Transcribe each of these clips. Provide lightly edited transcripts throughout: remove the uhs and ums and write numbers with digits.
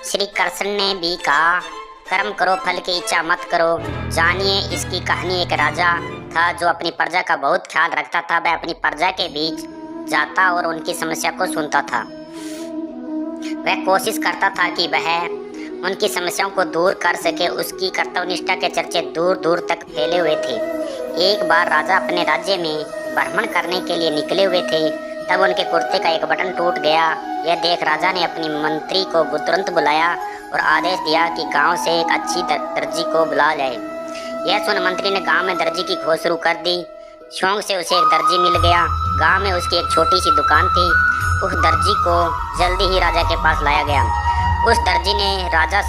श्री कृष्ण ने भी कहा, कर्म करो फल की इच्छा मत करो। जानिए इसकी कहानी। एक राजा था जो अपनी प्रजा का बहुत ख्याल रखता था। वह अपनी प्रजा के बीच जाता और उनकी समस्या को सुनता था। वह कोशिश करता था कि वह उनकी समस्याओं को दूर कर सके। उसकी कर्तव्यनिष्ठा के चर्चे दूर दूर तक फैले हुए थे। एक बार राजा अपने राज्य में भ्रमण करने के लिए निकले हुए थे। तब उनके कुर्ते का एक बटन टूट गया। यह देख राजा ने अपनी मंत्री को तुरंत बुलाया और आदेश दिया कि गांव से एक अच्छी दर्जी को बुला जाए। यह सुन मंत्री ने गांव में दर्जी की खोज शुरू कर दी। शौक से उसे एक दर्जी मिल गया। गांव में उसकी एक छोटी सी दुकान थी। उस दर्जी को जल्दी ही राजा के पास लाया गया। उस दर्जी ने राजा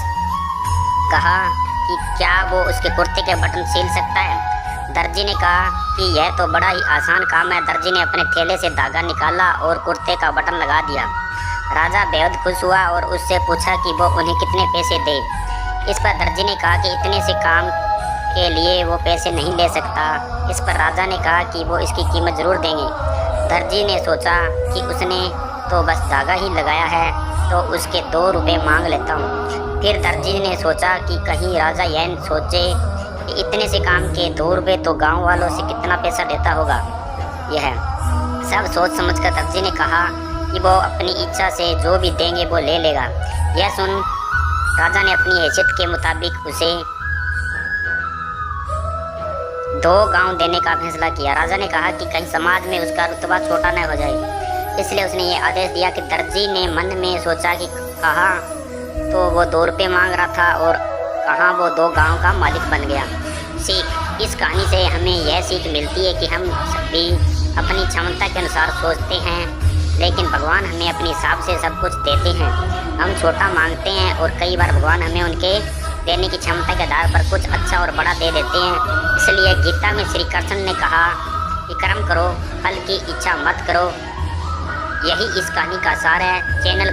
कहा कि क्या वो उसके कुर्ते के बटन सिल सकता है। दर्जी ने कहा कि यह तो बड़ा ही आसान काम है। दर्जी ने अपने थैले से धागा निकाला और कुर्ते का बटन लगा दिया। राजा बेहद खुश हुआ और उससे पूछा कि वो उन्हें कितने पैसे दे। इस पर दर्जी ने कहा कि इतने से काम के लिए वो पैसे नहीं ले सकता। इस पर राजा ने कहा कि वो इसकी कीमत ज़रूर देंगे। दर्जी ने सोचा कि उसने तो बस धागा ही लगाया है, तो उसके 2 रुपये मांग लेता हूँ। फिर दर्जी ने सोचा कि कहीं राजा यह सोचे कि इतने से काम के 2 रुपये तो गांव वालों से कितना पैसा देता होगा। यह सब सोच समझकर दर्जी ने कहा कि वो अपनी इच्छा से जो भी देंगे वो ले लेगा। यह सुन राजा ने अपनी हैसियत के मुताबिक उसे 2 गांव देने का फैसला किया। राजा ने कहा कि कहीं समाज में उसका रुतबा छोटा न हो जाए, इसलिए उसने ये आदेश दिया कि दर्जी ने मन में सोचा कि कहाँ तो वो 2 रुपये मांग रहा था और कहाँ वो 2 गांव का मालिक बन गया। सीख, इस कहानी से हमें यह सीख मिलती है कि हम भी अपनी क्षमता के अनुसार सोचते हैं, लेकिन भगवान हमें अपने हिसाब से सब कुछ देते हैं। हम छोटा मांगते हैं और कई बार भगवान हमें उनके देने की क्षमता के आधार पर कुछ अच्छा और बड़ा दे देते हैं। इसलिए गीता में श्री कृष्ण ने कहा कि कर्म करो फल की इच्छा मत करो। यही इस कहानी का सार है। चैनल